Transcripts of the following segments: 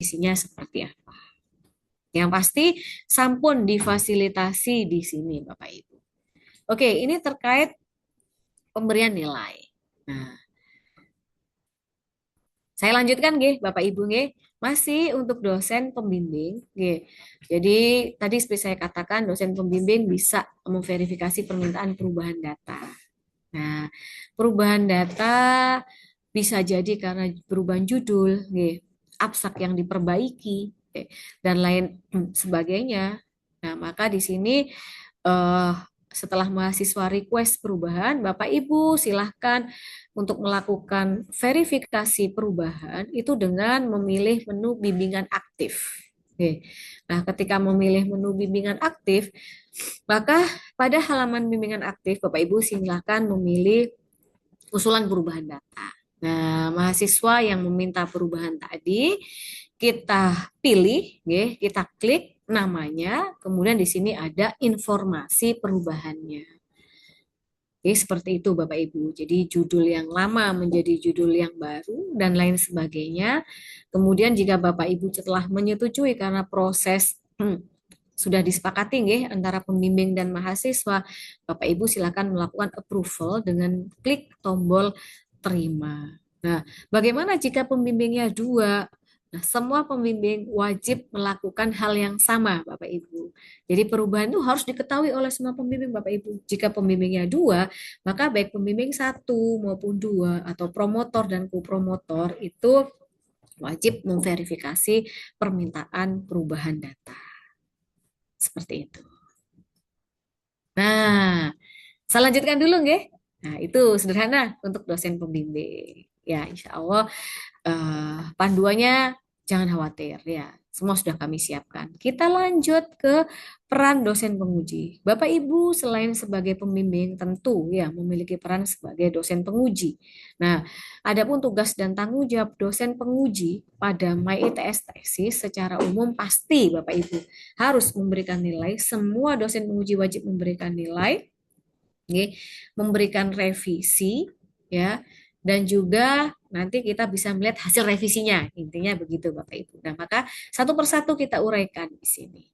isinya seperti apa. Yang pasti sampun difasilitasi di sini Bapak Ibu. Oke, ini terkait pemberian nilai. Nah, saya lanjutkan nggih, Bapak Ibu nggih. Masih untuk dosen pembimbing nggih. Jadi tadi seperti saya katakan dosen pembimbing bisa memverifikasi permintaan perubahan data. Nah, perubahan data bisa jadi karena perubahan judul nggih, abstrak yang diperbaiki nggih, dan lain sebagainya. Nah, maka di sini eh, setelah mahasiswa request perubahan, Bapak Ibu silahkan untuk melakukan verifikasi perubahan itu dengan memilih menu bimbingan aktif. Oke. Nah, ketika memilih menu bimbingan aktif, maka pada halaman bimbingan aktif, Bapak Ibu silahkan memilih usulan perubahan data. Nah, mahasiswa yang meminta perubahan tadi, kita pilih, kita klik namanya, kemudian di sini ada informasi perubahannya. Jadi seperti itu Bapak Ibu. Jadi judul yang lama menjadi judul yang baru dan lain sebagainya. Kemudian jika Bapak Ibu setelah menyetujui karena proses sudah disepakati nggih antara pembimbing dan mahasiswa, Bapak Ibu silakan melakukan approval dengan klik tombol terima. Nah, bagaimana jika pembimbingnya dua? Nah, semua pembimbing wajib melakukan hal yang sama, Bapak Ibu. Jadi perubahan itu harus diketahui oleh semua pembimbing, Bapak Ibu. Jika pembimbingnya dua, maka baik pembimbing satu maupun dua atau promotor dan kopromotor itu wajib memverifikasi permintaan perubahan data. Seperti itu. Nah, saya lanjutkan dulu, nggih. Nah, itu sederhana untuk dosen pembimbing. Ya, insya Allah panduannya jangan khawatir ya. Semua sudah kami siapkan. Kita lanjut ke peran dosen penguji. Bapak Ibu selain sebagai pembimbing tentu ya memiliki peran sebagai dosen penguji. Nah, adapun tugas dan tanggung jawab dosen penguji pada MyITS tesis secara umum pasti Bapak Ibu harus memberikan nilai. Semua dosen penguji wajib memberikan nilai, memberikan revisi ya, dan juga nanti kita bisa melihat hasil revisinya. Intinya begitu Bapak Ibu. Nah, maka satu persatu kita uraikan di sini.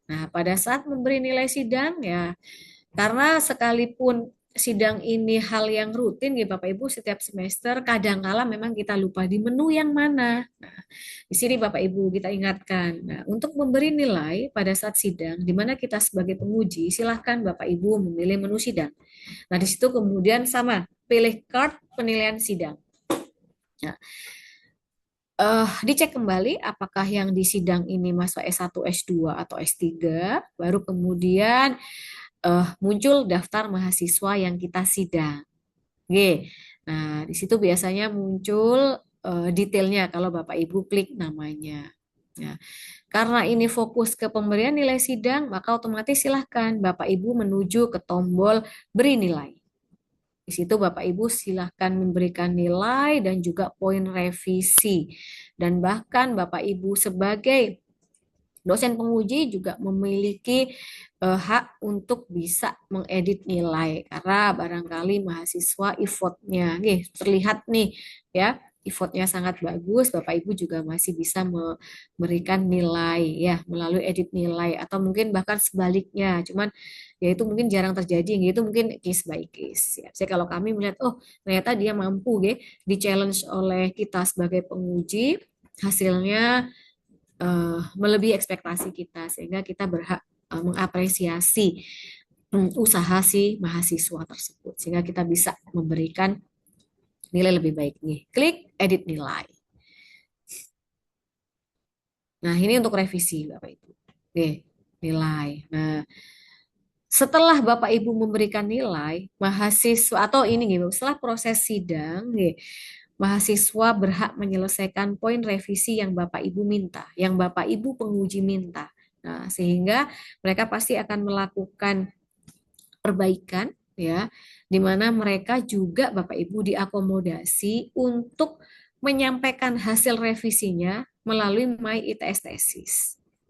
Nah, pada saat memberi nilai sidang ya, karena sekalipun sidang ini hal yang rutin ya Bapak Ibu setiap semester, kadangkala memang kita lupa di menu yang mana. Nah, di sini Bapak Ibu kita ingatkan. Nah, untuk memberi nilai pada saat sidang, di mana kita sebagai penguji, silahkan Bapak Ibu memilih menu sidang. Nah, di situ kemudian sama, pilih card penilaian sidang. Nah, dicek kembali apakah yang di sidang ini masuk S1, S2, atau S3, baru kemudian muncul daftar mahasiswa yang kita sidang. Oke. Nah, di situ biasanya muncul detailnya kalau Bapak Ibu klik namanya. Nah, karena ini fokus ke pemberian nilai sidang, maka otomatis silahkan Bapak Ibu menuju ke tombol beri nilai. Di situ Bapak Ibu silahkan memberikan nilai dan juga poin revisi. Dan bahkan Bapak Ibu sebagai dosen penguji juga memiliki hak untuk bisa mengedit nilai karena barangkali mahasiswa effortnya nih terlihat nih ya, effortnya sangat bagus, Bapak Ibu juga masih bisa memberikan nilai ya melalui edit nilai atau mungkin bahkan sebaliknya, cuman ya itu mungkin jarang terjadi gitu, mungkin case by case ya. Jadi kalau kami melihat oh ternyata dia mampu di challenge oleh kita sebagai penguji, hasilnya melebihi ekspektasi kita sehingga kita berhak mengapresiasi usaha si mahasiswa tersebut sehingga kita bisa memberikan nilai lebih baik nih. Klik edit nilai. Nah, ini untuk revisi Bapak Ibu. Oke, nilai. Nah, setelah Bapak Ibu memberikan nilai, mahasiswa atau ini gitu, setelah proses sidang, mahasiswa berhak menyelesaikan poin revisi yang Bapak Ibu minta, yang Bapak Ibu penguji minta. Nah, sehingga mereka pasti akan melakukan perbaikan ya, di mana mereka juga Bapak Ibu diakomodasi untuk menyampaikan hasil revisinya melalui My ITS Thesis.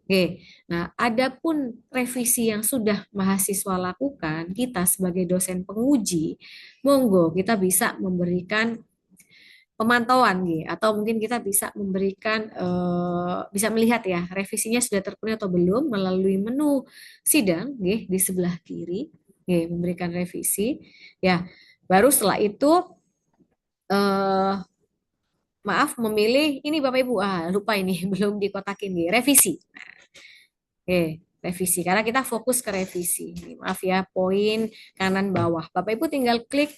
Oke, nah adapun revisi yang sudah mahasiswa lakukan, kita sebagai dosen penguji, monggo kita bisa memberikan pemantauan gitu, atau mungkin kita bisa memberikan bisa melihat ya revisinya sudah terpenuhi atau belum melalui menu sidang gitu, di sebelah kiri gitu, memberikan revisi ya. Baru setelah itu eh, maaf memilih ini Bapak Ibu, lupa ini belum dikotakin nih revisi. Oke, revisi karena kita fokus ke revisi. Maaf ya, poin kanan bawah. Bapak Ibu tinggal klik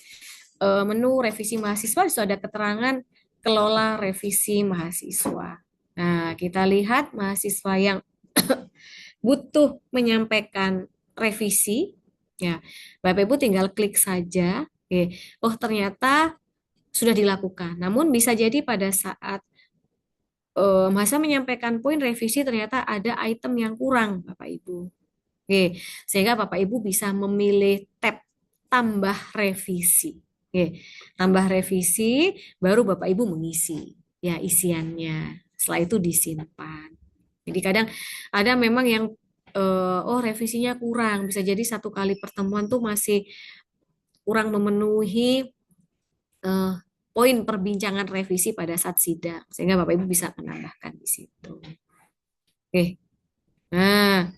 menu revisi mahasiswa, di situ ada keterangan kelola revisi mahasiswa. Nah, kita lihat mahasiswa yang butuh menyampaikan revisi, ya, Bapak Ibu tinggal klik saja. Oke. Oh, ternyata sudah dilakukan. Namun bisa jadi pada saat mahasiswa menyampaikan poin revisi ternyata ada item yang kurang, Bapak Ibu. Oke, sehingga Bapak Ibu bisa memilih tab tambah revisi. Oke, tambah revisi, baru Bapak Ibu mengisi ya isiannya. Setelah itu disimpan. Jadi kadang ada memang yang oh revisinya kurang, bisa jadi satu kali pertemuan tuh masih kurang memenuhi eh, poin perbincangan revisi pada saat sidang, sehingga Bapak Ibu bisa menambahkan di situ. Oke, nah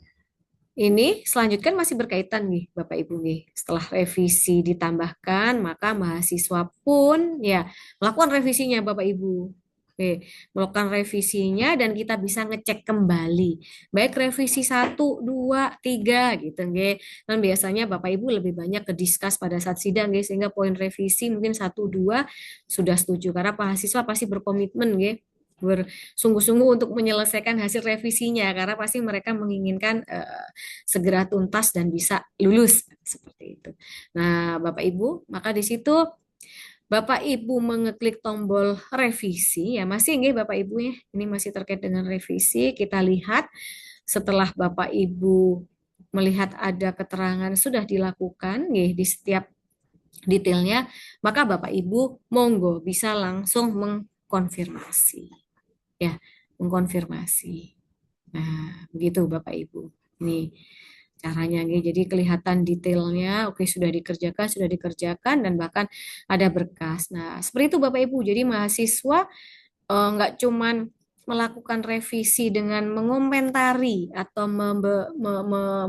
ini selanjutnya masih berkaitan nih Bapak Ibu nih. Setelah revisi ditambahkan, maka mahasiswa pun ya melakukan revisinya Bapak Ibu. Oke, melakukan revisinya dan kita bisa ngecek kembali. Baik revisi 1, 2, 3 gitu nggih. Dan biasanya Bapak Ibu lebih banyak ke discuss pada saat sidang nggih, sehingga poin revisi mungkin 1, 2 sudah setuju karena mahasiswa pasti berkomitmen nggih bersungguh-sungguh untuk menyelesaikan hasil revisinya karena pasti mereka menginginkan segera tuntas dan bisa lulus seperti itu. Nah, Bapak Ibu, maka di situ Bapak Ibu mengeklik tombol revisi ya masih nggih Bapak Ibu ya. Ini masih terkait dengan revisi. Kita lihat setelah Bapak Ibu melihat ada keterangan sudah dilakukan nggih di setiap detailnya, maka Bapak Ibu monggo bisa langsung mengkonfirmasi. Ya, mengkonfirmasi. Nah, begitu Bapak Ibu. Ini caranya nih. Jadi kelihatan detailnya, oke sudah dikerjakan dan bahkan ada berkas. Nah, seperti itu Bapak Ibu. Jadi mahasiswa nggak cuman melakukan revisi dengan mengomentari atau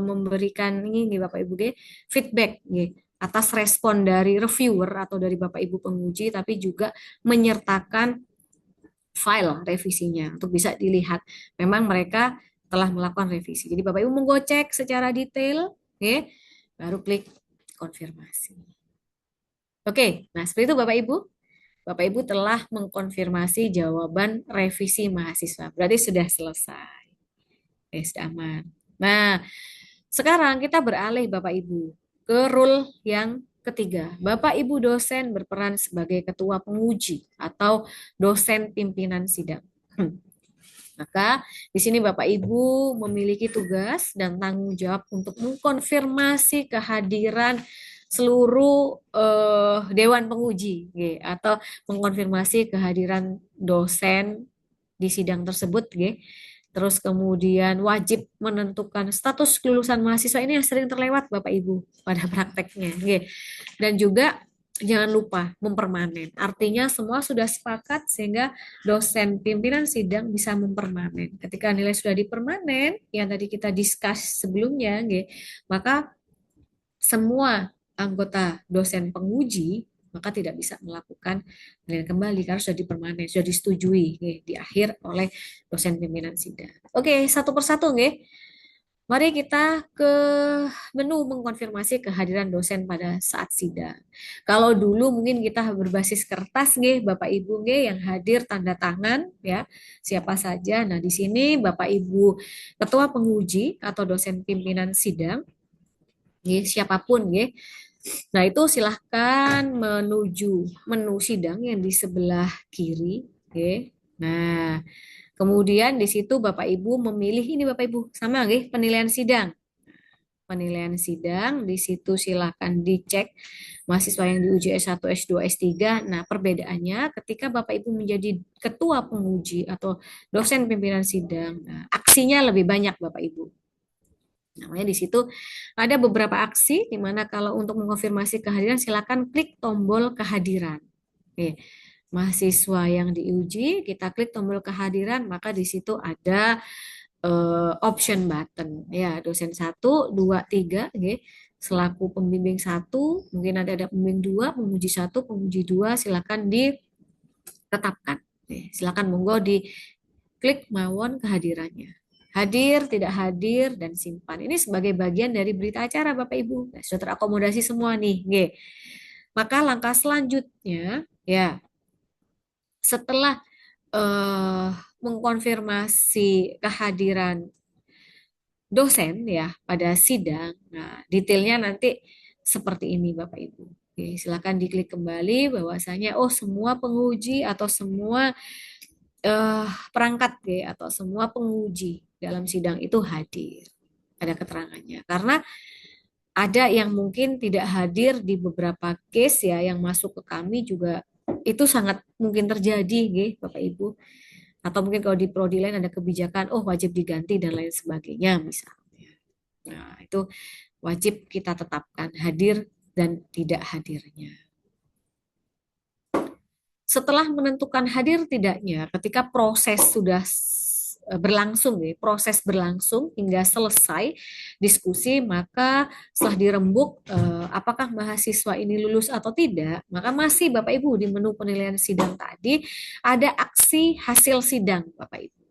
memberikan ini nih Bapak Ibu deh, feedback nih atas respon dari reviewer atau dari Bapak Ibu penguji, tapi juga menyertakan file revisinya untuk bisa dilihat memang mereka telah melakukan revisi. Jadi Bapak Ibu menggocek secara detail, oke, baru klik konfirmasi. Oke, nah seperti itu Bapak Ibu. Bapak Ibu telah mengkonfirmasi jawaban revisi mahasiswa. Berarti sudah selesai. Oke, sudah aman. Nah, sekarang kita beralih Bapak Ibu ke role yang ketiga. Bapak Ibu dosen berperan sebagai ketua penguji atau dosen pimpinan sidang. Maka di sini Bapak Ibu memiliki tugas dan tanggung jawab untuk mengkonfirmasi kehadiran seluruh dewan penguji atau mengkonfirmasi kehadiran dosen di sidang tersebut. Terus kemudian wajib menentukan status kelulusan mahasiswa ini yang sering terlewat Bapak Ibu pada prakteknya. Dan juga jangan lupa mempermanen. Artinya semua sudah sepakat sehingga dosen pimpinan sidang bisa mempermanen. Ketika nilai sudah dipermanen, yang tadi kita discuss sebelumnya, maka semua anggota dosen penguji maka tidak bisa melakukan penilaian kembali karena sudah dipermanen, sudah disetujui di akhir oleh dosen pimpinan sidang. Oke, satu persatu Mari kita ke menu mengkonfirmasi kehadiran dosen pada saat sidang. Kalau dulu mungkin kita berbasis kertas Bapak Ibu yang hadir tanda tangan ya, siapa saja. Nah, di sini Bapak Ibu ketua penguji atau dosen pimpinan sidang siapapun Nah, itu silahkan menuju menu sidang yang di sebelah kiri. Nah, kemudian di situ Bapak Ibu memilih ini Bapak Ibu sama penilaian sidang. Penilaian sidang di situ silakan dicek mahasiswa yang diuji S1, S2, S3. Nah, perbedaannya ketika Bapak Ibu menjadi ketua penguji atau dosen pimpinan sidang, nah, aksinya lebih banyak Bapak Ibu. Namanya di situ ada beberapa aksi di mana kalau untuk mengkonfirmasi kehadiran silakan klik tombol kehadiran. Oke. mahasiswa yang diuji, kita klik tombol kehadiran, maka di situ ada option button ya, dosen 1, 2, 3 nggih. Selaku pembimbing 1, mungkin ada pembimbing 2, penguji 1, penguji 2, silakan ditetapkan. Silakan monggo di klik mawon kehadirannya. Hadir, tidak hadir, dan simpan. Ini sebagai bagian dari berita acara Bapak Ibu. Nah, sudah terakomodasi semua nih. Nggih. Maka langkah selanjutnya, ya setelah eh, mengkonfirmasi kehadiran dosen ya pada sidang. Nah, detailnya nanti seperti ini Bapak Ibu. Oke, silakan diklik kembali bahwasanya oh semua penguji atau semua perangkat ya atau semua penguji dalam sidang itu hadir. Ada keterangannya. Karena ada yang mungkin tidak hadir di beberapa case ya yang masuk ke kami juga itu sangat mungkin terjadi gitu, Bapak Ibu. Atau mungkin kalau di prodi lain ada kebijakan oh wajib diganti dan lain sebagainya misalnya. Nah, itu wajib kita tetapkan hadir dan tidak hadirnya. Setelah menentukan hadir tidaknya, ketika proses sudah berlangsung, ya, proses berlangsung hingga selesai diskusi, maka setelah dirembuk apakah mahasiswa ini lulus atau tidak, maka masih Bapak Ibu di menu penilaian sidang tadi ada aksi hasil sidang Bapak Ibu.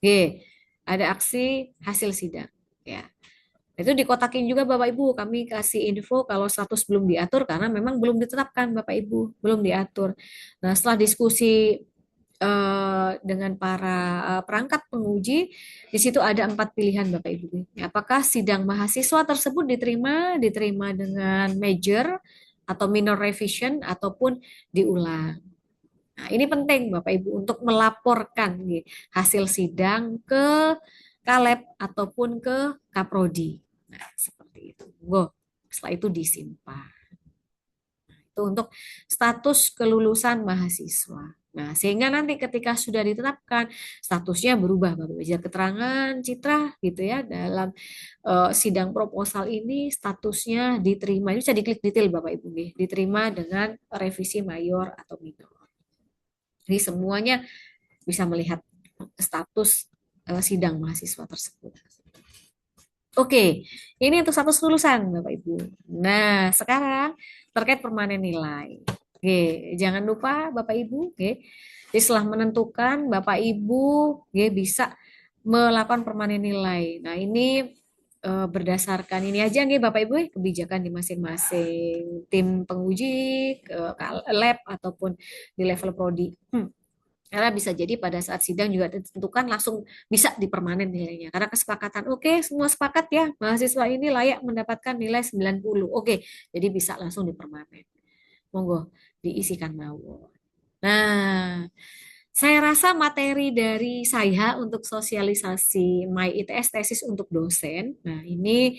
Oke, ada aksi hasil sidang. Ya. Itu dikotakin juga Bapak Ibu, kami kasih info kalau status belum diatur karena memang belum ditetapkan Bapak Ibu, belum diatur. Nah, setelah diskusi dengan para perangkat penguji, di situ ada 4 pilihan Bapak Ibu. Apakah sidang mahasiswa tersebut diterima dengan major atau minor revision ataupun diulang. Nah, ini penting Bapak Ibu untuk melaporkan hasil sidang ke Kaleb ataupun ke Kaprodi. Nah, seperti itu. Setelah itu disimpan. Itu untuk status kelulusan mahasiswa. Nah, sehingga nanti ketika sudah ditetapkan statusnya berubah Bapak Ibu. Keterangan citra gitu ya dalam sidang proposal ini statusnya diterima. Ini bisa diklik detail Bapak Ibu nih, diterima dengan revisi mayor atau minor. Jadi semuanya bisa melihat status sidang mahasiswa tersebut. Oke, ini untuk status lulusan Bapak Ibu. Nah, sekarang terkait permanen nilai. Oke, jangan lupa Bapak Ibu, oke. Jadi setelah menentukan Bapak Ibu bisa melakukan permanen nilai. Nah, ini berdasarkan ini aja nih Bapak Ibu kebijakan di masing-masing tim penguji, lab ataupun di level prodi. Karena bisa jadi pada saat sidang juga ditentukan langsung bisa dipermanen nilainya. Karena kesepakatan, oke, semua sepakat ya, mahasiswa ini layak mendapatkan nilai 90. Oke, jadi bisa langsung dipermanen. Monggo, diisikan mawon. Nah, saya rasa materi dari saya untuk sosialisasi My ITS tesis untuk dosen. Nah, ini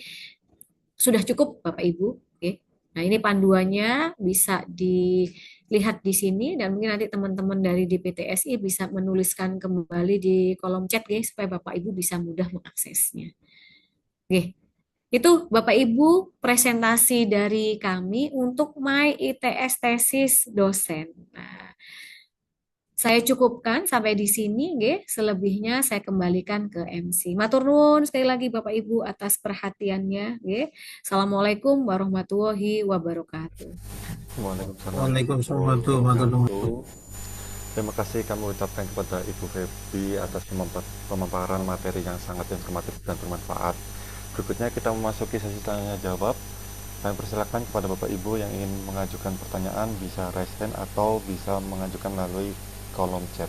sudah cukup Bapak Ibu. Oke. Nah, ini panduannya bisa dilihat di sini dan mungkin nanti teman-teman dari DPTSI bisa menuliskan kembali di kolom chat guys supaya Bapak Ibu bisa mudah mengaksesnya. Oke. Itu Bapak Ibu presentasi dari kami untuk My ITS tesis dosen. Nah, saya cukupkan sampai di sini, nggih. Selebihnya saya kembalikan ke MC. Matur nuwun sekali lagi Bapak Ibu atas perhatiannya, nggih. Assalamualaikum warahmatullahi wabarakatuh. Waalaikumsalam Waalaikumsalam warahmatullahi warahmatullahi wabarakatuh. wabarakatuh. Terima kasih kami ucapkan kepada Ibu Febi atas pemaparan materi yang sangat informatif dan bermanfaat. Berikutnya kita memasuki sesi tanya jawab. Kami persilakan kepada Bapak Ibu yang ingin mengajukan pertanyaan bisa raise hand atau bisa mengajukan melalui kolom chat.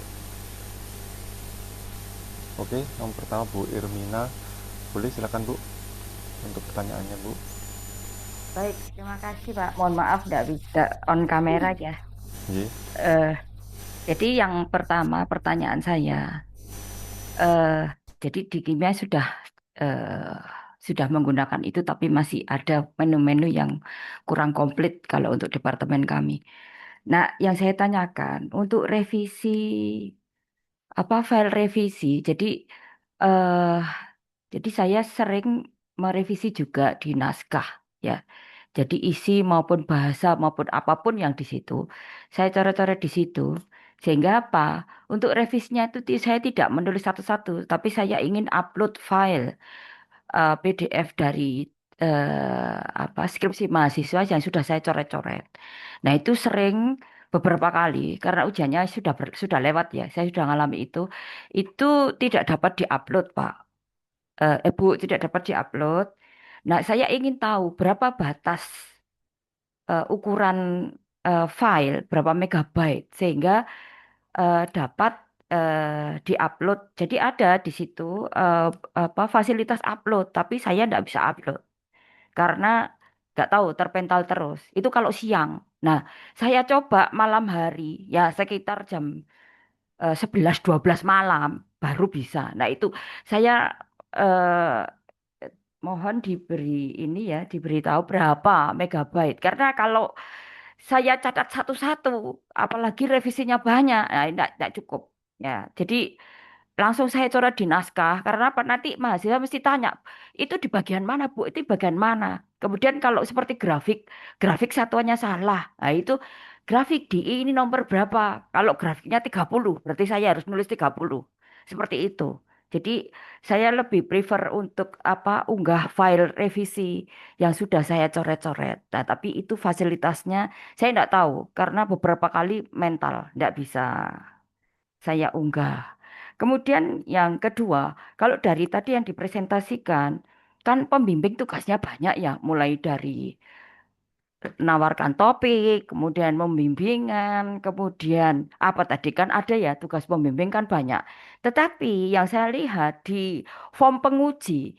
Oke, yang pertama Bu Irmina. Boleh silakan Bu untuk pertanyaannya Bu. Baik, terima kasih Pak. Mohon maaf tidak bisa on kamera ya. Iya. Jadi yang pertama pertanyaan saya, jadi di kimia sudah menggunakan itu, tapi masih ada menu-menu yang kurang komplit kalau untuk departemen kami. Nah, yang saya tanyakan untuk revisi file revisi, eh, jadi saya sering merevisi juga di naskah ya. Jadi isi maupun bahasa maupun apapun yang di situ, saya coret-coret di situ. Sehingga apa? Untuk revisinya itu saya tidak menulis satu-satu, tapi saya ingin upload file PDF dari skripsi mahasiswa yang sudah saya coret-coret. Nah, itu sering beberapa kali karena ujiannya sudah lewat ya. Saya sudah ngalami itu. Itu tidak dapat diupload, Pak. Bu, tidak dapat diupload. Nah, saya ingin tahu berapa batas ukuran file, berapa megabyte sehingga dapat diupload. Jadi ada di situ eh, fasilitas upload, tapi saya tidak bisa upload karena nggak tahu terpental terus. Itu kalau siang. Nah, saya coba malam hari ya sekitar jam 11-12 malam baru bisa. Nah, itu saya eh, mohon diberitahu berapa megabyte. Karena kalau saya catat satu-satu, apalagi revisinya banyak, nah, enggak cukup. Ya, jadi langsung saya coret di naskah karena apa nanti mahasiswa mesti tanya itu di bagian mana Bu, itu di bagian mana. Kemudian kalau seperti grafik satuannya salah. Nah, itu grafik di ini nomor berapa? Kalau grafiknya 30 berarti saya harus nulis 30. Seperti itu. Jadi saya lebih prefer untuk unggah file revisi yang sudah saya coret-coret. Nah, tapi itu fasilitasnya saya tidak tahu karena beberapa kali mental tidak bisa saya unggah. Kemudian yang kedua, kalau dari tadi yang dipresentasikan, kan pembimbing tugasnya banyak ya, mulai dari menawarkan topik, kemudian membimbingan, kemudian apa tadi kan ada ya tugas pembimbing kan banyak. Tetapi yang saya lihat di form penguji,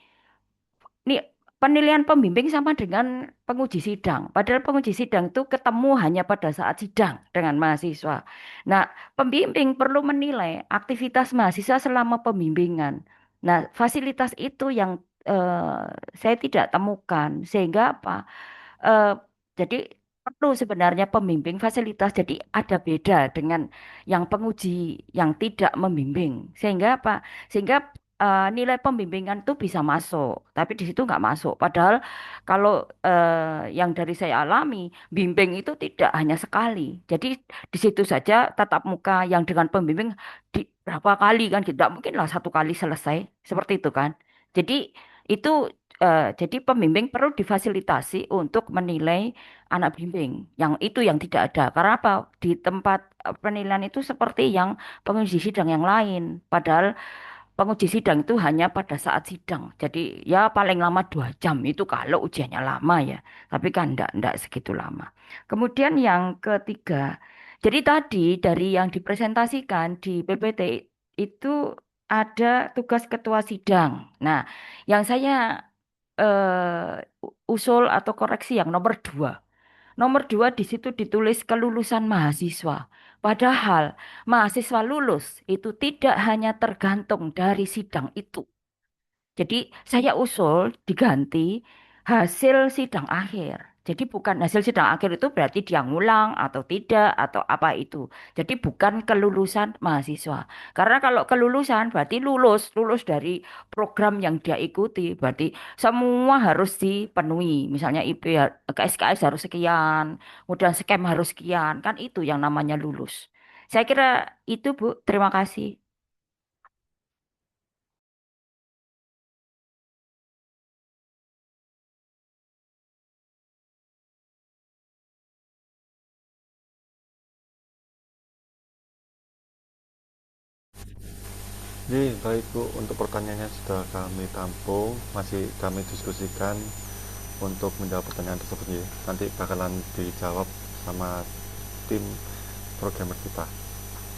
nih, penilaian pembimbing sama dengan penguji sidang. Padahal penguji sidang itu ketemu hanya pada saat sidang dengan mahasiswa. Nah, pembimbing perlu menilai aktivitas mahasiswa selama pembimbingan. Nah, fasilitas itu yang saya tidak temukan. Sehingga apa? Eh, jadi perlu sebenarnya pembimbing fasilitas. Jadi ada beda dengan yang penguji yang tidak membimbing. Sehingga apa? Sehingga nilai pembimbingan tuh bisa masuk, tapi di situ nggak masuk. Padahal kalau yang dari saya alami, bimbing itu tidak hanya sekali. Jadi di situ saja tatap muka yang dengan pembimbing di berapa kali kan, tidak mungkin lah satu kali selesai seperti itu kan. Jadi itu jadi pembimbing perlu difasilitasi untuk menilai anak bimbing. Yang itu yang tidak ada. Karena apa? Di tempat penilaian itu seperti yang penguji sidang yang lain. Padahal penguji sidang itu hanya pada saat sidang. Jadi ya paling lama 2 jam itu kalau ujiannya lama ya. Tapi kan enggak segitu lama. Kemudian yang ketiga, jadi tadi dari yang dipresentasikan di PPT itu ada tugas ketua sidang. Nah, yang saya usul atau koreksi yang nomor 2. Nomor 2 di situ ditulis kelulusan mahasiswa. Padahal mahasiswa lulus itu tidak hanya tergantung dari sidang itu. Jadi saya usul diganti hasil sidang akhir. Jadi bukan hasil sidang akhir itu berarti dia ngulang atau tidak atau apa itu. Jadi bukan kelulusan mahasiswa. Karena kalau kelulusan berarti lulus dari program yang dia ikuti. Berarti semua harus dipenuhi. Misalnya IP, ke SKS harus sekian, kemudian SKEM harus sekian. Kan itu yang namanya lulus. Saya kira itu Bu. Terima kasih. Jadi baik Bu, untuk pertanyaannya sudah kami tampung, masih kami diskusikan untuk menjawab pertanyaan tersebut ya. Nanti bakalan dijawab sama tim programmer kita.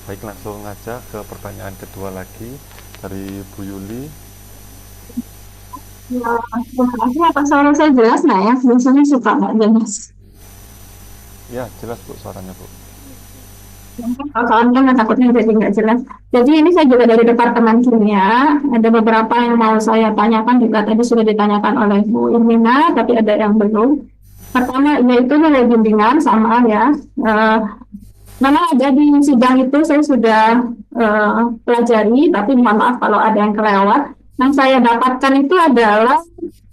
Baik, langsung aja ke pertanyaan kedua lagi dari Bu Yuli. Ya, terima kasih. Apa suara saya jelas nggak ya? Biasanya suka nggak jelas. Ya, jelas Bu suaranya Bu. Kalau soalnya kan takutnya jadi nggak jelas. Jadi ini saya juga dari Departemen Kimia. Ada beberapa yang mau saya tanyakan juga tadi sudah ditanyakan oleh Bu Irmina, tapi ada yang belum. Pertama, yaitu nilai bimbingan sama ya. Memang ada di sidang itu saya sudah pelajari, tapi mohon maaf kalau ada yang kelewat. Yang saya dapatkan itu adalah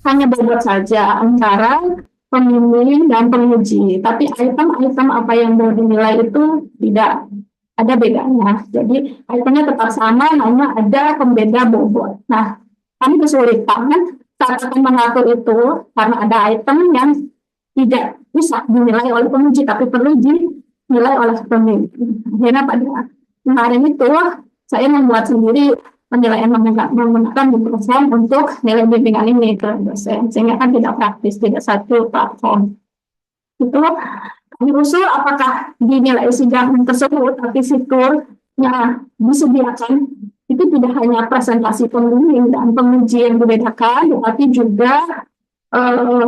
hanya bobot saja antara pemilih dan penguji. Tapi item-item apa yang mau dinilai itu tidak. ada bedanya. Jadi itemnya tetap sama, hanya ada pembeda bobot. Nah, kami kesulitan saat akan mengatur itu karena ada item yang tidak bisa dinilai oleh penguji, tapi perlu dinilai oleh pemimpin. Akhirnya pada kemarin itu saya membuat sendiri penilaian menggunakan Google Form untuk nilai bimbingan ini ke dosen, sehingga kan tidak praktis, tidak satu platform. Itu kami usul apakah di nilai sidang tersebut, tapi fiturnya disediakan itu tidak hanya presentasi pembimbing dan penguji yang dibedakan, tetapi juga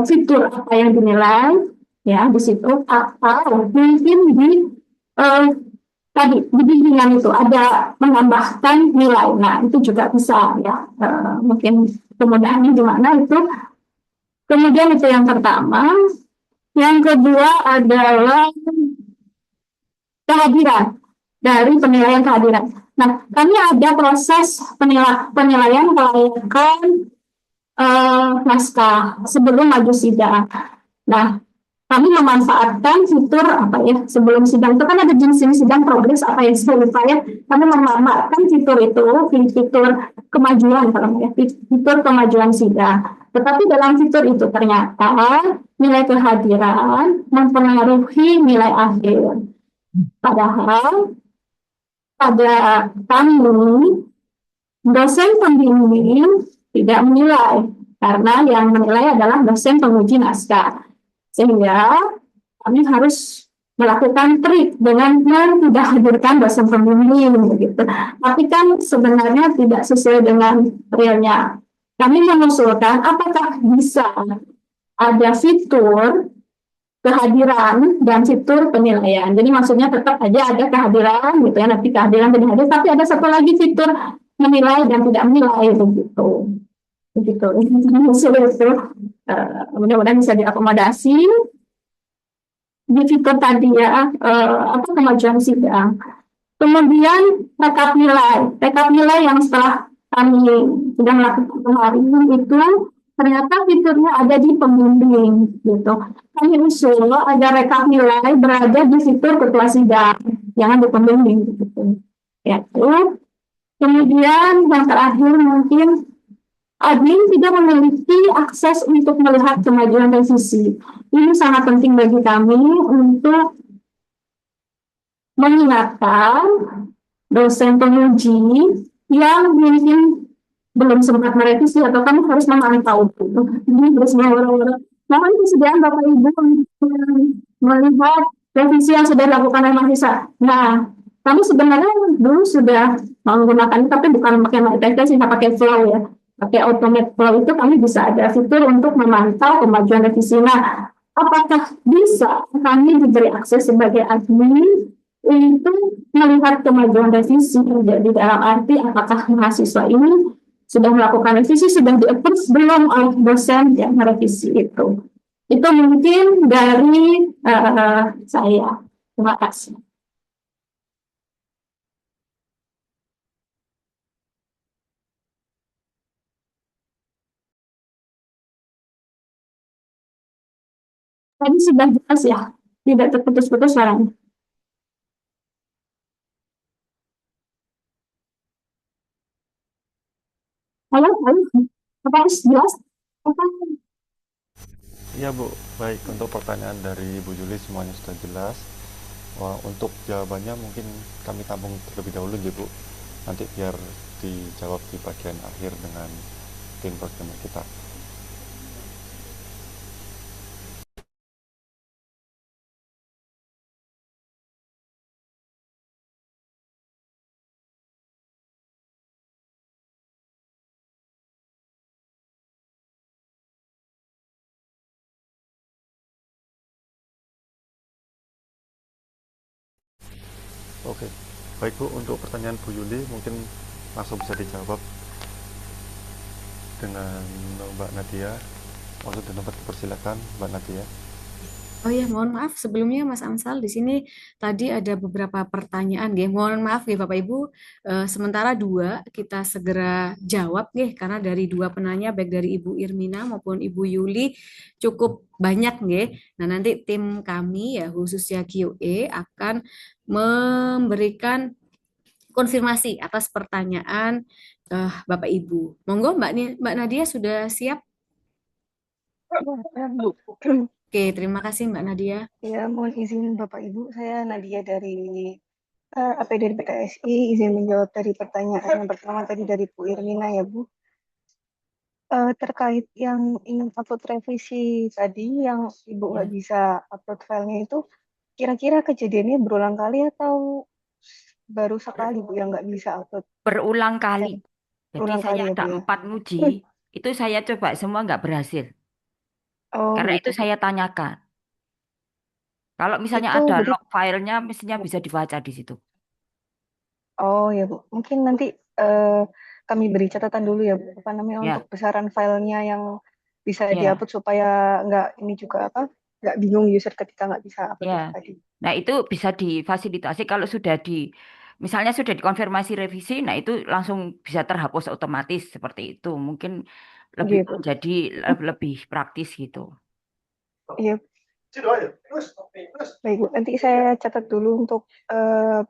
fitur apa yang dinilai ya di situ, atau mungkin di tadi di bimbingan itu ada menambahkan nilai. Nah itu juga bisa ya, mungkin kemudahannya di mana itu. Kemudian itu yang pertama. Yang kedua adalah kehadiran dari penilaian kehadiran. Nah, kami ada proses penilaian kelayakan naskah sebelum maju sidang. Nah, kami memanfaatkan fitur apa ya, sebelum sidang itu kan ada jenis sidang progres apa yang saya lupa ya. Kami memanfaatkan fitur itu, fitur kemajuan kalau ya, fitur kemajuan sidang. Tetapi dalam fitur itu ternyata nilai kehadiran mempengaruhi nilai akhir. Padahal pada kami dosen pembimbing tidak menilai karena yang menilai adalah dosen penguji naskah. Sehingga kami harus melakukan trik dengan tidak hadirkan dosen pembimbing begitu. Tapi kan sebenarnya tidak sesuai dengan realnya. Kami mengusulkan apakah bisa ada fitur kehadiran dan fitur penilaian. Jadi maksudnya tetap aja ada kehadiran gitu ya, nanti kehadiran tidak hadir, tapi ada satu lagi fitur menilai dan tidak menilai begitu. Begitu. Itu mudah-mudahan bisa diakomodasi di fitur tadi ya, apa kemajuan sidang. Kemudian rekap nilai yang setelah kami sudah melakukan kemarin itu ternyata fiturnya ada di pembimbing gitu. Kami usul ada rekap nilai berada di fitur ketua sidang, jangan di pembimbing gitu. Ya, itu. Kemudian yang terakhir mungkin admin tidak memiliki akses untuk melihat kemajuan revisi. Ini sangat penting bagi kami untuk mengingatkan dosen penguji yang mungkin belum sempat merevisi atau kamu harus memantau itu. Ini harus mohon kesediaan Bapak Ibu untuk melihat revisi yang sudah dilakukan oleh mahasiswa. Nah, kami sebenarnya dulu sudah menggunakan, tapi bukan pakai MyTK, sih pakai Flow ya. Pakai Automate Flow itu kami bisa ada fitur untuk memantau kemajuan revisi. Nah, apakah bisa kami diberi akses sebagai admin untuk melihat kemajuan revisi? Jadi dalam arti apakah mahasiswa ini sudah melakukan revisi, sudah di-approve belum oleh dosen yang merevisi itu. Itu mungkin dari saya. Terima kasih. Tadi sudah jelas ya, tidak terputus-putus suaranya. Halo, apa harus jelas? Apa? Iya Bu, baik, untuk pertanyaan dari Bu Juli semuanya sudah jelas. Wah, untuk jawabannya mungkin kami tampung terlebih dahulu ya Bu, nanti biar dijawab di bagian akhir dengan tim programmer kita. Oke, baik Bu, untuk pertanyaan Bu Yuli mungkin langsung bisa dijawab dengan Mbak Nadia. Langsung dapat dipersilakan Mbak Nadia. Oh ya, mohon maaf sebelumnya Mas Amsal di sini tadi ada beberapa pertanyaan nggih. Mohon maaf nggih Bapak Ibu. Sementara dua kita segera jawab nggih karena dari dua penanya baik dari Ibu Irmina maupun Ibu Yuli cukup banyak nggih. Nah, nanti tim kami ya khususnya QA akan memberikan konfirmasi atas pertanyaan Bapak Ibu. Monggo Mbak Nadia sudah siap? Ya, Bu. Oke, terima kasih Mbak Nadia. Ya, mohon izin Bapak Ibu, saya Nadia dari APD PKSI, izin menjawab dari pertanyaan yang pertama tadi dari Bu Irmina ya Bu. Terkait yang ingin upload revisi tadi, yang Ibu nggak Ya. bisa upload filenya itu, kira-kira kejadiannya berulang kali atau baru sekali Bu yang nggak bisa upload? Berulang kali. Eh, Jadi berulang saya kali ya ada Bu ya? 4 uji, itu saya coba semua nggak berhasil. Oh Karena begitu itu Bu. saya tanyakan. Kalau misalnya Itu ada berarti, log filenya, mestinya bisa dibaca di situ. oh ya Bu, mungkin nanti kami beri catatan dulu ya Bu, apa namanya untuk Ya, besaran filenya yang bisa ya, diupload supaya nggak ini juga apa nggak bingung user ketika nggak bisa upload ya. itu tadi. Nah, itu bisa difasilitasi kalau sudah misalnya sudah dikonfirmasi revisi, nah itu langsung bisa terhapus otomatis seperti itu. Mungkin lebih Iya Bu. menjadi lebih praktis gitu. Iya. Baik Bu, nanti saya catat dulu untuk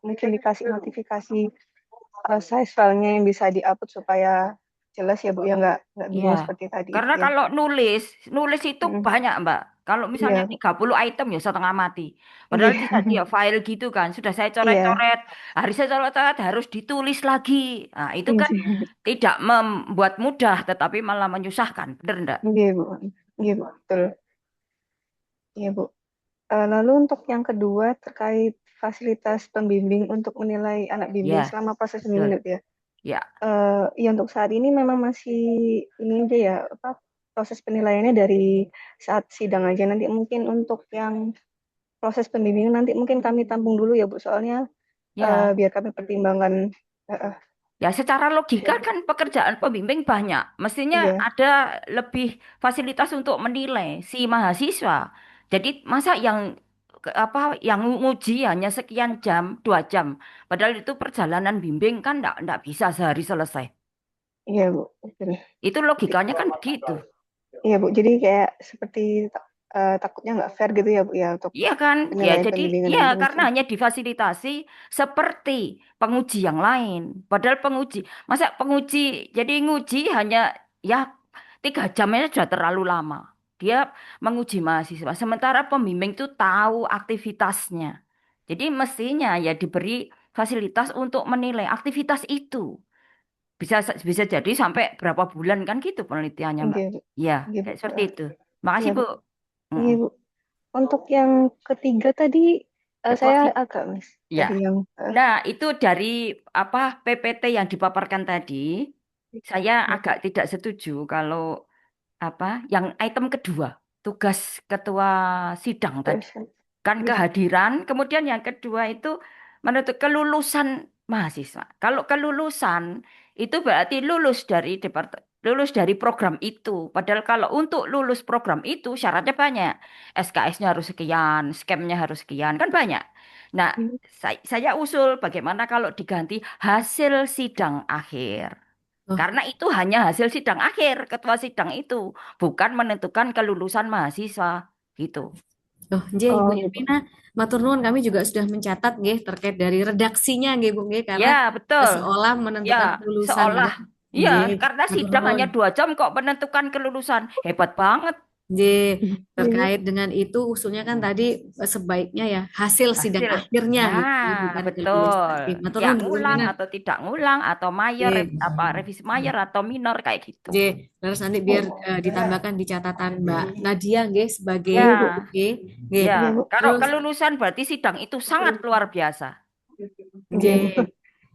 mungkin dikasih notifikasi size filenya yang bisa diupload supaya jelas ya Bu ya nggak Iya, bingung seperti tadi itu karena ya. kalau nulis itu Mm, banyak, Mbak. Kalau misalnya iya Bu. 30 item ya setengah mati. Padahal Iya. bisa dia file gitu kan, sudah saya Iya. coret-coret, hari saya coret-coret harus ditulis lagi. Nah, itu kan Iya. tidak membuat mudah, tetapi malah menyusahkan. Bener enggak? Iya Bu. Iya Bu. Betul. Iya Bu. Lalu untuk yang kedua terkait fasilitas pembimbing untuk menilai anak bimbing Ya, selama proses betul. pembimbing gitu ya. Ya, Ya untuk saat ini memang masih ini aja ya apa proses penilaiannya dari saat sidang aja. Nanti mungkin untuk yang proses pembimbingan nanti mungkin kami tampung dulu ya Bu soalnya ya. biar kami pertimbangkan. Ya, secara logika Ya Bu. kan pekerjaan pembimbing banyak. Mestinya Iya. ada lebih fasilitas untuk menilai si mahasiswa. Jadi masa apa yang nguji hanya sekian jam, 2 jam. Padahal itu perjalanan bimbing kan enggak bisa sehari selesai. Iya Bu. Betul. Itu logikanya kan begitu. Iya Bu. Jadi kayak seperti takutnya nggak fair gitu ya Bu ya untuk Iya kan? Ya penilaian jadi pembimbingan ya nanti karena mungkin. hanya difasilitasi seperti penguji yang lain. Padahal masa penguji jadi nguji hanya ya 3 jam aja sudah terlalu lama. Dia menguji mahasiswa. Sementara pembimbing itu tahu aktivitasnya. Jadi mestinya ya diberi fasilitas untuk menilai aktivitas itu. Bisa bisa jadi sampai berapa bulan kan gitu penelitiannya, Mbak. Iya Bu. Ya, Iya Bu. kayak seperti itu. Makasih, Iya Bu. Bu. Iya Mm-mm. Bu. Untuk yang ketiga tadi saya Deposit. agak miss. Ya. Tadi yang Nah, itu dari apa PPT yang dipaparkan tadi, saya agak tidak setuju kalau apa yang item kedua, tugas ketua sidang tadi. version. Kan Iya. kehadiran, kemudian yang kedua itu menentu kelulusan mahasiswa. Kalau kelulusan itu berarti lulus dari program itu. Padahal kalau untuk lulus program itu syaratnya banyak. SKS-nya harus sekian, skemnya harus sekian, kan banyak. Nah, saya usul bagaimana kalau diganti hasil sidang akhir. Oh, Karena itu hanya hasil sidang akhir, ketua sidang itu bukan menentukan kelulusan mahasiswa gitu. oh, nggih Ibu Oh iya Bu. Irmina, matur nuwun kami juga sudah mencatat nggih terkait dari redaksinya nggih Bu nggih Ya, karena betul. seolah Ya, menentukan kelulusan seolah. nggih. Ya, Nggih, karena matur sidang nuwun. hanya 2 jam kok menentukan kelulusan. Hebat banget Nggih, Iya Bu. terkait dengan itu usulnya kan tadi sebaiknya ya hasil sidang hasil. akhirnya gitu Nah, bukan kelulusan. betul. Nggih, matur Ya, nuwun Bu ngulang Irmina. atau tidak ngulang atau mayor, apa Nggih. revisi mayor atau minor kayak gitu. J, terus nanti biar ditambahkan di catatan Mbak Nadia nggih sebagai Iya Bu. Ya, nggih, nggih. ya. Iya Bu. Kalau Terus kelulusan berarti sidang itu sangat luar biasa. J, Iya Bu.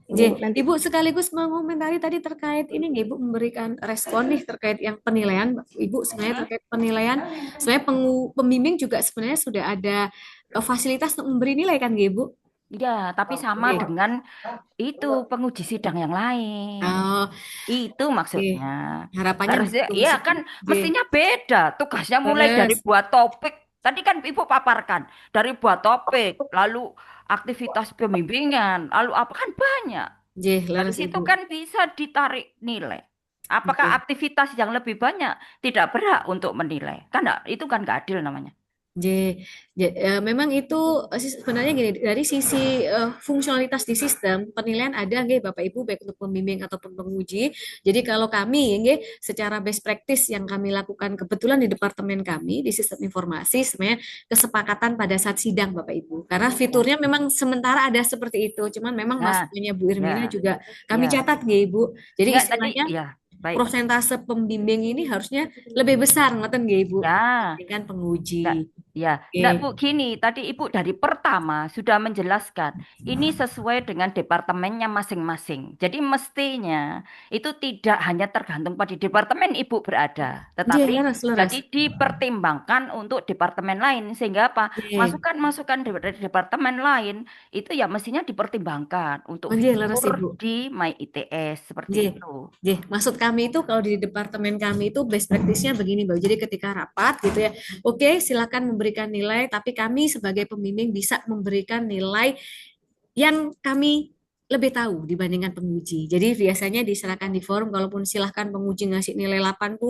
J, Iya Bu. Nanti Ibu sekaligus mengomentari tadi terkait ini nggih Ibu memberikan respon nih terkait yang penilaian Ibu sebenarnya Hmm? terkait penilaian sebenarnya pembimbing juga sebenarnya sudah ada fasilitas untuk memberi nilai kan nggih Ibu? Ya, tapi sama Nggih. dengan itu penguji sidang yang lain. Oh, Itu nggih. maksudnya. Harapannya Harusnya, betul ya sekali. kan Nggih. mestinya beda. Tugasnya mulai dari Terus buat topik Tadi kan Ibu paparkan dari buat topik, lalu aktivitas pembimbingan, lalu apa kan banyak. Nggih, Dari leres situ Ibu. kan bisa ditarik nilai. Apakah Nggih. aktivitas yang lebih banyak tidak berhak untuk menilai? Kan itu kan nggak adil namanya. J, memang itu sebenarnya gini dari sisi fungsionalitas di sistem penilaian ada nggih Bapak Ibu baik untuk pembimbing ataupun penguji. Jadi kalau kami nggih secara best practice yang kami lakukan kebetulan di departemen kami di sistem informasi sebenarnya kesepakatan pada saat sidang Bapak Ibu. Karena Ya, fiturnya memang sementara ada seperti itu, cuman memang nah, masukannya Bu Irmina ya, juga kami ya. catat nggih Ibu. Jadi Enggak tadi, istilahnya ya, baik. prosentase pembimbing ini harusnya lebih besar ngoten nggih Ibu Ya, dengan penguji. enggak, ya, Oke. enggak Bu, gini, tadi Ibu dari pertama sudah menjelaskan, ini sesuai dengan departemennya masing-masing. Jadi mestinya itu tidak hanya tergantung pada departemen Ibu berada, Nggih, tetapi leres, leres. jadi dipertimbangkan untuk departemen lain, sehingga apa? Nggih, Masukan-masukan dari departemen lain itu ya mestinya dipertimbangkan untuk nggih, leres fitur Ibu. di My ITS seperti Nggih, itu. nggih. Maksud kami itu kalau di departemen kami itu best practice-nya begini, Mbak. Jadi ketika rapat gitu ya, oke, silakan memberikan nilai, tapi kami sebagai pembimbing bisa memberikan nilai yang kami lebih tahu dibandingkan penguji. Jadi biasanya diserahkan di forum, kalaupun silahkan penguji ngasih nilai 80,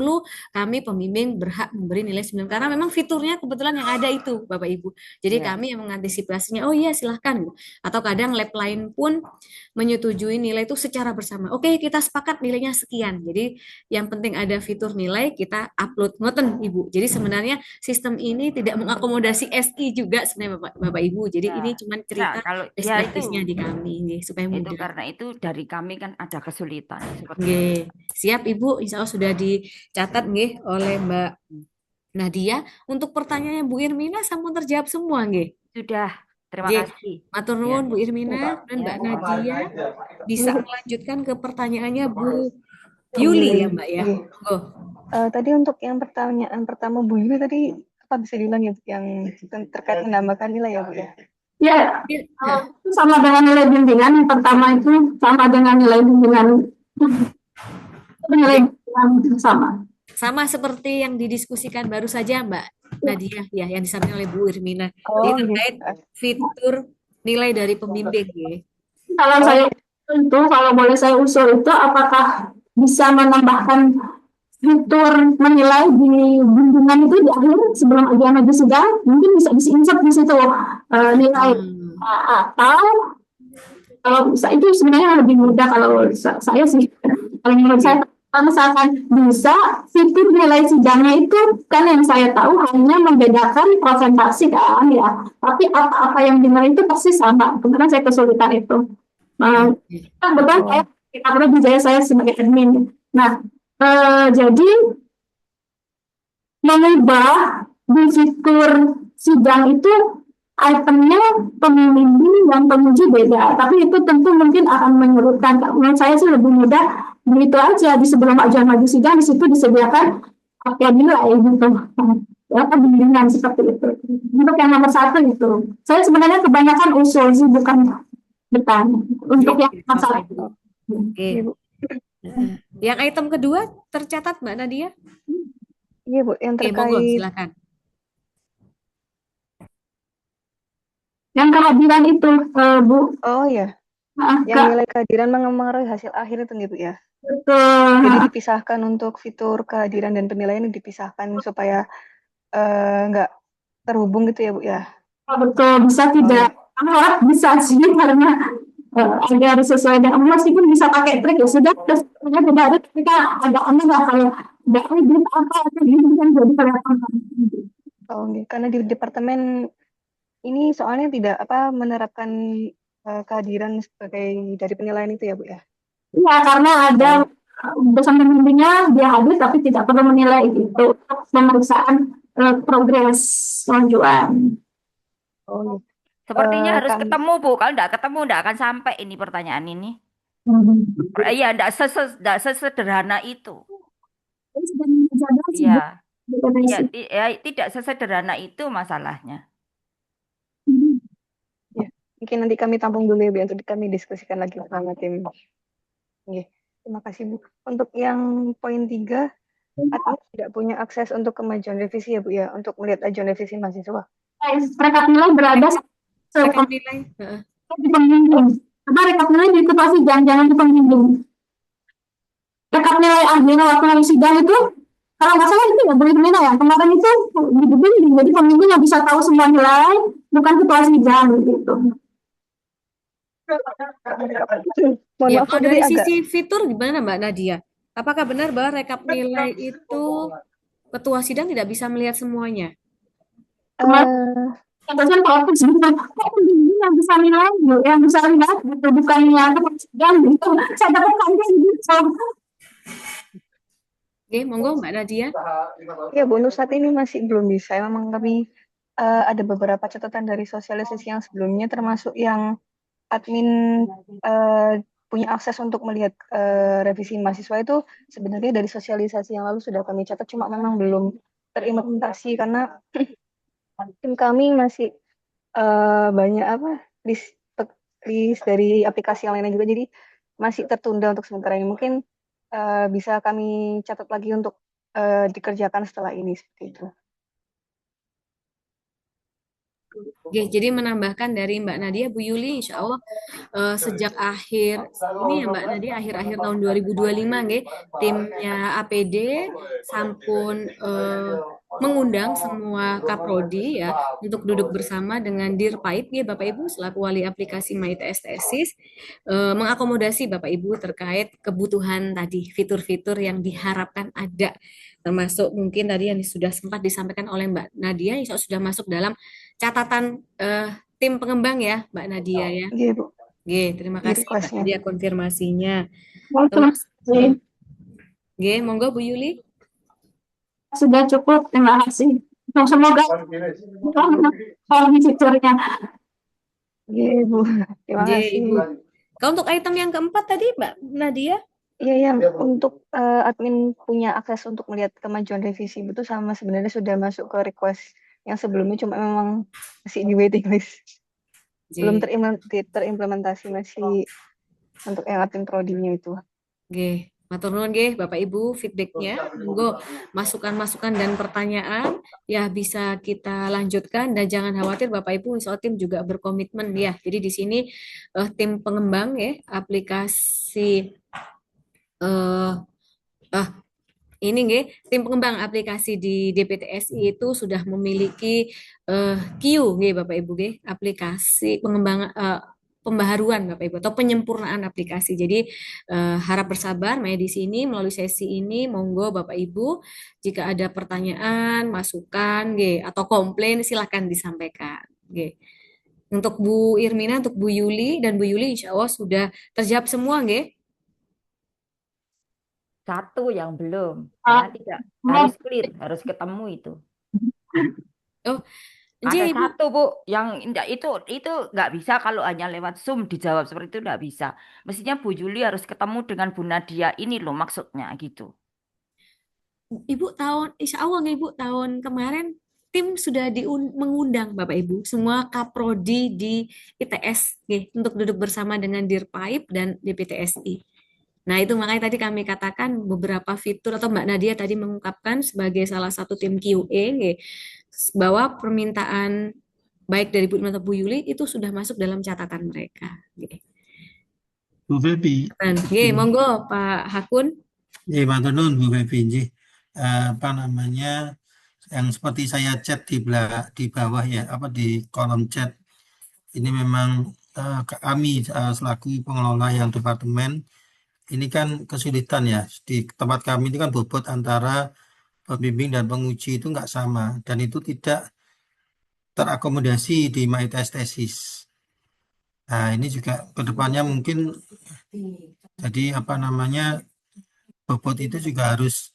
kami pembimbing berhak memberi nilai 9. Karena memang fiturnya kebetulan yang ada itu, Bapak Ibu. Jadi Ya. kami yang mengantisipasinya, oh iya silahkan. Atau kadang lab lain pun menyetujui nilai itu secara bersama. Oke, kita sepakat nilainya sekian. Jadi yang penting ada fitur nilai, kita upload. Ngoten, Ibu. Jadi sebenarnya sistem ini tidak mengakomodasi SI juga sebenarnya Bapak Ibu. Jadi Ya, ini cuma nah cerita kalau best ya practice-nya di kami nggih, supaya itu mudah. karena itu dari kami kan ada kesulitan seperti itu. Nggih. Siap Ibu, insya Allah sudah dicatat nggih oleh Mbak Nadia. Untuk pertanyaannya Bu Irmina sampun terjawab semua nggih. Sudah, terima Nggih. kasih. Matur Ya, nuwun Bu Irmina dan ya. Mbak Nadia bisa Nggih, melanjutkan ke pertanyaannya Bu Bu Yuli Yuli. ya Mbak ya. Nggih. Monggo. Tadi untuk yang pertanyaan pertama Bu Yuli tadi apa bisa diulang ya Bu, yang terkait menambahkan nilai ya Bu ya? Ya, Iya. itu sama dengan nilai bimbingan. Yang pertama itu sama dengan nilai bimbingan. Nilai Nggih. bimbingan sama. Sama seperti yang didiskusikan baru saja Mbak Nadia ya yang disampaikan oleh Bu Irmina. Jadi Oh, nggih. terkait fitur nilai dari pembimbing nggih. Kalau Oh, saya itu, kalau boleh saya usul itu, apakah bisa menambahkan fitur menilai di bimbingan itu di akhir sebelum ujian maju sidang, mungkin bisa diinsert di situ nilai. Hmm. Atau kalau bisa itu sebenarnya lebih mudah kalau saya sih, kalau menurut Oke. saya kalau misalkan bisa fitur nilai sidangnya itu kan yang saya tahu hanya membedakan presentasi kan ya, tapi apa-apa yang dinilai itu pasti sama. Kemudian saya kesulitan itu. Oke. Kebetulan oh, saya karena bijaya saya sebagai admin. Nah, jadi mengubah di fitur sidang itu itemnya pembimbing dan penguji beda, tapi itu tentu mungkin akan menyulitkan. Menurut saya sih lebih mudah begitu aja di sebelum ajuan maju sidang di situ disediakan apa nilai gitu. Ya, pembimbingan seperti itu. Untuk yang nomor satu itu, saya sebenarnya kebanyakan usul sih bukan bertanya. Untuk yang Oke, masalah Bapak Ibu. itu. Oke. iya Bu. Yang item kedua tercatat Mbak Nadia? Iya Bu, yang Oke, monggo terkait silakan. Yang kehadiran itu, Bu, oh ya, yang Kak, nilai kehadiran mengaruhi hasil akhir itu nih Bu ya. betul. Jadi dipisahkan untuk fitur kehadiran dan penilaian dipisahkan supaya nggak terhubung gitu ya Bu ya. Betul, bisa Oh tidak ya. alat bisa sih karena agar sesuai dengan meskipun bisa pakai trik ya sudah terus tidak ada ketika ada aneh lah kalau nggak ada gitu apa atau gitu kan jadi kelihatan. Oh, nggih. Karena di departemen ini soalnya tidak menerapkan kehadiran sebagai dari penilaian itu ya Bu ya. Iya karena ada Oh, dosen pembimbingnya dia hadir tapi tidak perlu menilai itu untuk pemeriksaan progres kemajuan. oh nggih. Sepertinya harus Kami ketemu Bu. Kalau nggak ketemu, nggak akan sampai ini pertanyaan ini. Iya, nggak sesederhana itu. Iya, iya, ya, tidak sesederhana itu masalahnya. ya, mungkin nanti kami tampung dulu ya Bu untuk kami diskusikan lagi sama tim. Nggih. Terima kasih Bu. Untuk yang poin 3 admin tidak punya akses untuk kemajuan revisi ya Bu ya, untuk melihat ajuan revisi mahasiswa. Rekap nilai berada Rekap nilai. Heeh. di pembimbing. Coba rekap nilai di ketua sidang, jangan di pembimbing. Rekap nilai akhir waktu hari sidang itu, kalau nggak salah itu ya Bu Irmina ya, kemarin itu di pembimbing, jadi pembimbing yang bisa tahu semua nilai, bukan ketua sidang gitu. Mohon Ya, maaf kalau Bu, tadi dari agak sisi fitur gimana Mbak Nadia? Apakah benar bahwa rekap nilai itu ketua sidang tidak bisa melihat semuanya? Kemarin dosen protes gitu, kok pembimbing yang bisa nilai, yang bisa lihat gitu, bukannya ketua sidang gitu. Saya dapat kaget gitu. Oke, monggo Mbak Nadia. ya Bu, untuk saat ini masih belum bisa. Memang kami ada beberapa catatan dari sosialisasi yang sebelumnya, termasuk yang admin punya akses untuk melihat revisi mahasiswa itu sebenarnya dari sosialisasi yang lalu sudah kami catat, cuma memang belum terimplementasi karena tim kami masih banyak apa list list dari aplikasi yang lainnya juga, jadi masih tertunda untuk sementara ini. Mungkin bisa kami catat lagi untuk dikerjakan setelah ini seperti itu. Oke, jadi menambahkan dari Mbak Nadia, Bu Yuli, insya Allah sejak akhir ini ya Mbak Nadia, akhir-akhir tahun 2025, nggih, timnya APD sampun mengundang semua kaprodi ya untuk duduk bersama dengan Dirpait ya Bapak Ibu selaku wali aplikasi MyTS Tesis, mengakomodasi Bapak Ibu terkait kebutuhan tadi fitur-fitur yang diharapkan ada, termasuk mungkin tadi yang sudah sempat disampaikan oleh Mbak Nadia, insya Allah sudah masuk dalam catatan tim pengembang ya, Mbak Nadia ya. Iya Bu, Oke, terima di kasih Mbak requestnya. Nadia konfirmasinya. Terima Terus, kasih. oke, monggo Bu Yuli. Sudah cukup, terima kasih. Semoga fiturnya. Iya Bu, terima Oke, kasih. Ibu. Kalau untuk item yang keempat tadi Mbak Nadia, Iya, yang untuk admin punya akses untuk melihat kemajuan revisi itu sama sebenarnya sudah masuk ke request yang sebelumnya, cuma memang masih di waiting list. Belum oke, terimplementasi, masih untuk yang admin prodinya itu. oke. Matur nuwun nggih Bapak Ibu feedbacknya. Monggo masukan-masukan dan pertanyaan ya bisa kita lanjutkan dan jangan khawatir Bapak Ibu, insya Allah tim juga berkomitmen ya. Jadi di sini tim pengembang ya aplikasi eh ah, ini nggih, tim pengembang aplikasi di DPTSI itu sudah memiliki Q nggih Bapak Ibu nggih, aplikasi pengembangan pembaharuan Bapak Ibu atau penyempurnaan aplikasi. Jadi harap bersabar Maya di sini melalui sesi ini monggo Bapak Ibu jika ada pertanyaan, masukan nggih atau komplain silakan disampaikan nggih. Untuk Bu Irmina, untuk Bu Yuli dan Bu Yuli insya Allah sudah terjawab semua nggih. Satu yang belum, ya Ah, tidak harus clear, harus ketemu itu. Oh, Ada nggih, Ibu. satu Bu, yang enggak itu nggak bisa kalau hanya lewat Zoom dijawab seperti itu nggak bisa. Mestinya Bu Juli harus ketemu dengan Bu Nadia ini loh maksudnya gitu. Ibu tahun, insya Allah nggak Ibu, tahun kemarin tim sudah mengundang Bapak Ibu, semua kaprodi di ITS nggih, untuk duduk bersama dengan Dirpaip dan DPTSI. Nah, itu makanya tadi kami katakan beberapa fitur atau Mbak Nadia tadi mengungkapkan sebagai salah satu tim QA nggih, bahwa permintaan baik dari Bu Irma atau Bu Yuli itu sudah masuk dalam catatan mereka. Nggih. Bu Febi, Nggih, monggo Pak Hakun. matur nuwun Bu Febi, nggih. Apa namanya, yang seperti saya chat di bawah ya, apa di kolom chat, ini memang kami selaku pengelola yang departemen, ini kan kesulitan ya, di tempat kami ini kan bobot antara pembimbing dan penguji itu nggak sama, dan itu tidak terakomodasi di MyTest Thesis. Nah, ini juga kedepannya mungkin jadi apa namanya, bobot itu juga harus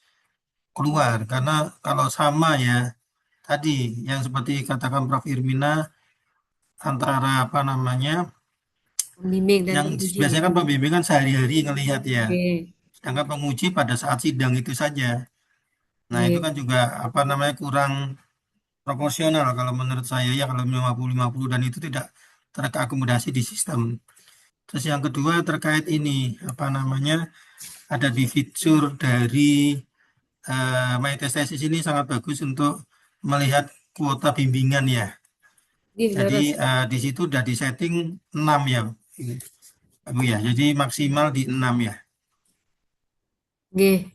keluar karena kalau sama ya tadi yang seperti katakan Prof. Irmina antara apa namanya Pembimbing dan yang penguji. biasanya kan pembimbing kan sehari-hari ngelihat ya, Oke, sedangkan penguji pada saat sidang itu saja. Nah itu oke. kan juga apa namanya kurang proporsional kalau menurut saya ya, kalau 50-50 dan itu tidak terakomodasi di sistem. Terus yang kedua terkait ini apa namanya ada di fitur dari My Test Thesis ini sangat bagus untuk melihat kuota bimbingan ya. Nggih, Jadi leres. di situ udah disetting 6 ya, Bu ya. Jadi maksimal di 6 ya. Nggih.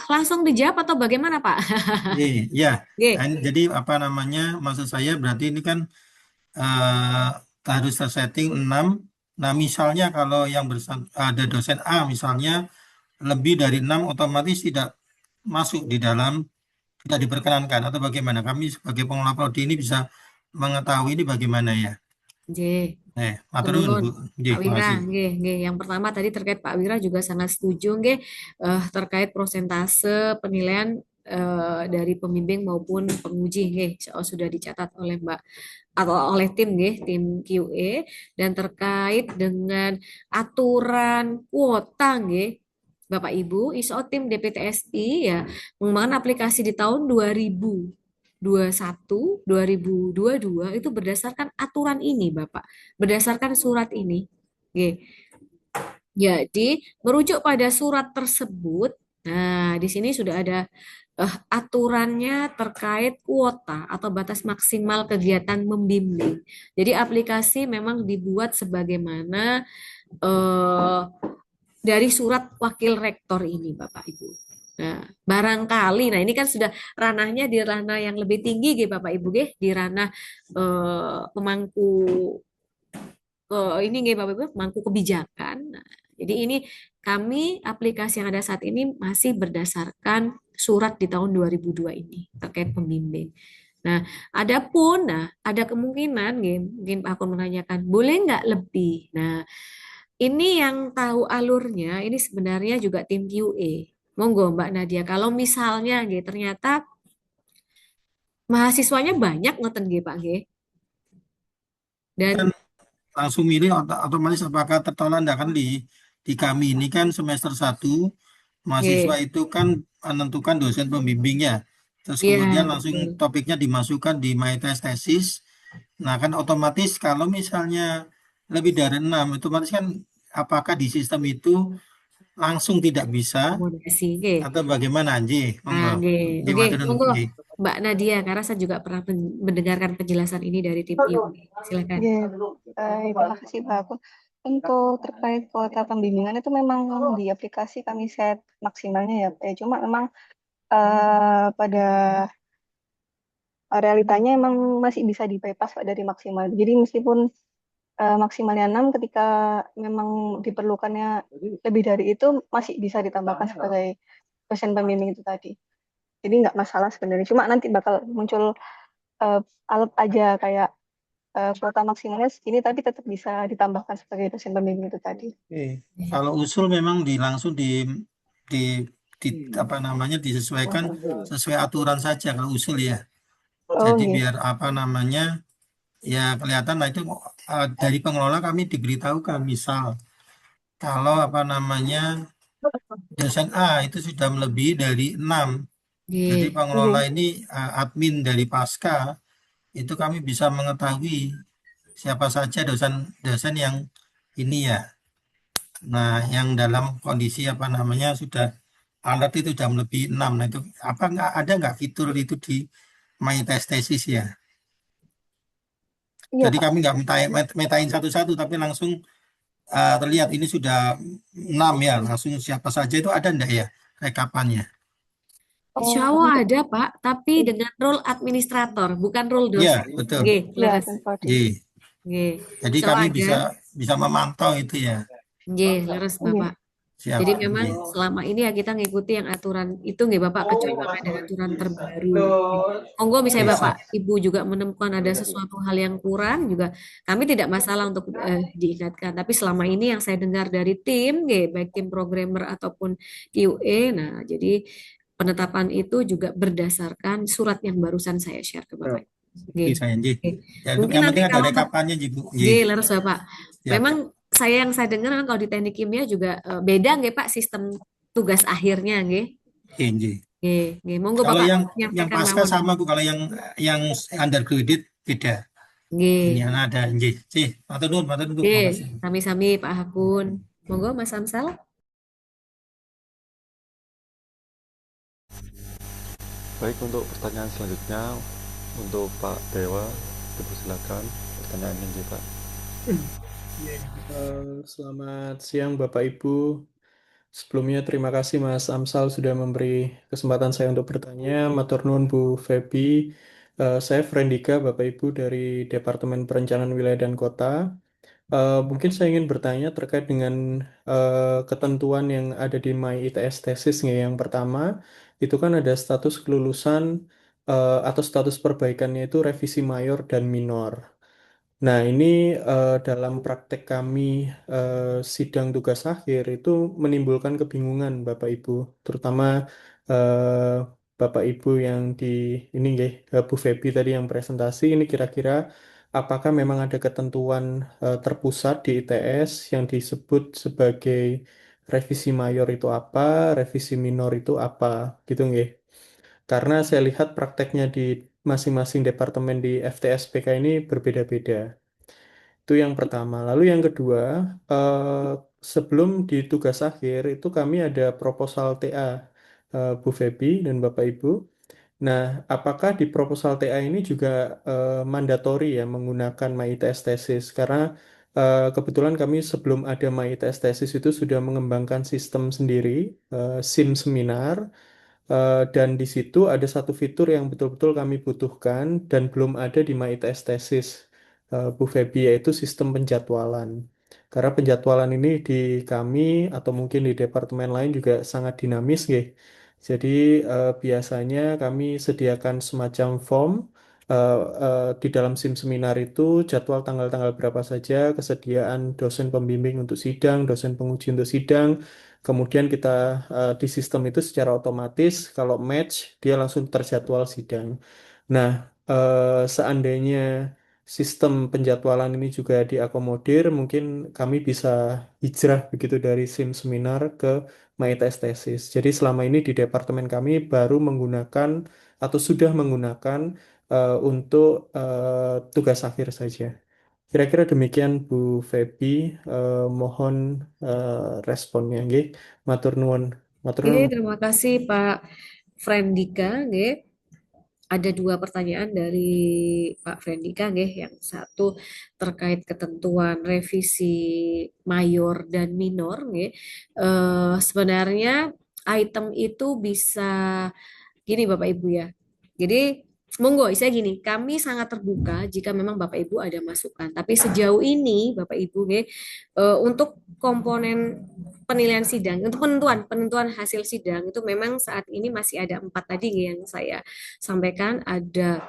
Langsung dijawab atau bagaimana, Pak? Ya. Nggih. Jadi apa namanya? Maksud saya berarti ini kan eh, harus tersetting 6. Nah, misalnya kalau yang ada dosen A misalnya lebih dari 6 otomatis tidak masuk di dalam, tidak diperkenankan atau bagaimana? Kami sebagai pengelola prodi ini bisa mengetahui ini bagaimana ya. Nggih. Matur nuwun, Nuhun, Bu. Nggih, Pak terima Wira, kasih. nggih, nggih. Yang pertama tadi terkait Pak Wira juga sangat setuju, nggih, terkait prosentase penilaian dari pembimbing maupun penguji, nggih, sudah dicatat oleh Mbak atau oleh tim, nggih, tim QA, dan terkait dengan aturan kuota, nggih. Bapak Ibu, ISO tim DPTSI ya mengembangkan aplikasi di tahun 2021, 2022 itu berdasarkan aturan ini, Bapak, berdasarkan surat ini. Oke. Jadi, merujuk pada surat tersebut, nah di sini sudah ada aturannya terkait kuota atau batas maksimal kegiatan membimbing. Jadi, aplikasi memang dibuat sebagaimana eh, dari surat wakil rektor ini, Bapak Ibu. Nah, barangkali, nah ini kan sudah ranahnya di ranah yang lebih tinggi, Bapak Ibu, di ranah pemangku ini Bapak Ibu, pemangku kebijakan. Nah, jadi ini kami aplikasi yang ada saat ini masih berdasarkan surat di tahun 2002 ini terkait pembimbing. Nah, ada kemungkinan, mungkin Pak Akun menanyakan, boleh nggak lebih? Nah, ini yang tahu alurnya, ini sebenarnya juga tim QA. Monggo Mbak Nadia, kalau misalnya ternyata mahasiswanya banyak ngoten Pak Kan dan langsung milih otomatis apakah tertolak enggak kan di kami ini kan semester 1 mahasiswa nggih, itu kan menentukan dosen pembimbingnya. Terus iya kemudian langsung betul. topiknya dimasukkan di My Test Thesis. Nah, kan otomatis kalau misalnya lebih dari 6, otomatis kan apakah di sistem itu langsung tidak bisa Akomodasi, nggih. atau bagaimana, Anji? Nah, Monggo. nggih. Nggih, Oke, matur nuwun, monggo nggih. Mbak Nadia, karena saya juga pernah mendengarkan penjelasan ini dari tim IUB. Silakan. Oke, terima kasih Pak Akun. Untuk terkait kuota pembimbingan itu memang di aplikasi kami set maksimalnya ya, Pak. Cuma memang pada realitanya emang masih bisa di bypass Pak dari maksimal. Jadi meskipun maksimalnya 6, ketika memang diperlukannya lebih dari itu masih bisa ditambahkan sebagai dosen pembimbing itu tadi. Jadi nggak masalah sebenarnya. Cuma nanti bakal muncul alat aja kayak kuota maksimalnya segini tapi tetap bisa ditambahkan sebagai dosen pembimbing itu tadi. Oke. Kalau usul memang langsung di apa namanya disesuaikan sesuai aturan saja kalau usul ya. Oh Jadi gitu. biar apa namanya ya kelihatan. Nah itu dari pengelola kami diberitahukan misal kalau apa namanya dosen A itu sudah melebihi dari 6. Jadi Nggih. pengelola ini admin dari Pasca itu kami bisa mengetahui siapa saja dosen-dosen yang ini ya. Nah, yang dalam kondisi apa namanya sudah alert itu jam lebih 6. Nah, itu apa nggak ada nggak fitur itu di My Test Thesis ya? Iya Jadi Pak. kami nggak metain satu-satu, tapi langsung terlihat ini sudah 6 ya. Langsung siapa saja itu ada enggak ya rekapannya? Insya Oh Allah ada, Pak, tapi dengan role administrator, bukan role Iya, dosen. betul. Nggih, iya leres. tentu ada. Iya. Nggih. Jadi Insya Allah kami ada. bisa memantau itu ya. Nggih, leres Iya. Bapak. Siap. Jadi memang Iya. selama ini ya kita ngikuti yang aturan itu nggih Bapak, kecuali memang ada aturan terbaru. Monggo misalnya Iya, Bapak, siap. Ibu juga menemukan ada sesuatu hal yang kurang juga kami tidak masalah untuk diingatkan. Tapi selama ini yang saya dengar dari tim, nggih, baik tim programmer ataupun QA, nah jadi penetapan itu juga berdasarkan surat yang barusan saya share ke Bapak. Nggih. Bisa, Ji. Oke. Ya, Mungkin yang nanti penting ada kalau rekapannya, Ji, Bu. Ji. G, leres Bapak. Siap. Memang saya dengar kan kalau di teknik kimia juga beda nggih Pak sistem tugas akhirnya nggih. Iya, Ji. Nggih, nggih. Monggo Kalau Bapak yang menyampaikan pasca mawon. sama Bu, kalau yang undergraduate beda. Ini Nggih. ada Ji. Ji, matur nuwun, Bu. Nggih, Makasih. sami-sami Pak Hakun. Monggo Mas Samsal. Baik, untuk pertanyaan selanjutnya untuk Pak Dewa, dipersilakan pertanyaannya, Pak. Iya, selamat siang Bapak Ibu. Sebelumnya terima kasih Mas Amsal sudah memberi kesempatan saya untuk bertanya. Matur nuwun Bu Febi. Saya Frendika Bapak Ibu dari Departemen Perencanaan Wilayah dan Kota. Mungkin saya ingin bertanya terkait dengan ketentuan yang ada di My ITS tesis nih. Yang pertama, itu kan ada status kelulusan atau status perbaikannya itu revisi mayor dan minor. Nah, ini dalam praktek kami sidang tugas akhir itu menimbulkan kebingungan Bapak Ibu, terutama eh, Bapak Ibu yang di ini nggih, Bu Febi tadi yang presentasi ini kira-kira apakah memang ada ketentuan terpusat di ITS yang disebut sebagai revisi mayor itu apa, revisi minor itu apa, gitu nggih. Karena saya lihat prakteknya di masing-masing departemen di FTSPK ini berbeda-beda. Itu yang pertama. Lalu yang kedua, sebelum di tugas akhir itu kami ada proposal TA, Bu Febi dan Bapak Ibu. Nah, apakah di proposal TA ini juga mandatori ya menggunakan MyITS tesis? Karena kebetulan kami sebelum ada MyITS tesis itu sudah mengembangkan sistem sendiri, SIM seminar. Dan di situ ada satu fitur yang betul-betul kami butuhkan dan belum ada di MyITS tesis, Bu Febi, yaitu sistem penjadwalan. Karena penjadwalan ini di kami atau mungkin di departemen lain juga sangat dinamis, nggih. Jadi biasanya kami sediakan semacam form di dalam SIM seminar itu jadwal tanggal-tanggal berapa saja, kesediaan dosen pembimbing untuk sidang, dosen penguji untuk sidang. Kemudian kita di sistem itu secara otomatis kalau match dia langsung terjadwal sidang. Nah, seandainya sistem penjadwalan ini juga diakomodir, mungkin kami bisa hijrah begitu dari SIM seminar ke MyTest tesis. Jadi selama ini di departemen kami baru menggunakan atau sudah menggunakan untuk tugas akhir saja. Kira-kira demikian Bu Febi. Mohon responnya nggih. Matur nuwun. Matur Oke, nuwun. terima kasih Pak Frendika, nggih. Ada dua pertanyaan dari Pak Frendika, nggih. Yang satu terkait ketentuan revisi mayor dan minor, nggih. Sebenarnya item itu bisa gini Bapak Ibu ya. Jadi monggo, saya gini, kami sangat terbuka jika memang Bapak Ibu ada masukan. Tapi sejauh ini Bapak Ibu, nggih, untuk komponen penilaian sidang, untuk penentuan penentuan hasil sidang itu memang saat ini masih ada 4 tadi nggih, yang saya sampaikan, ada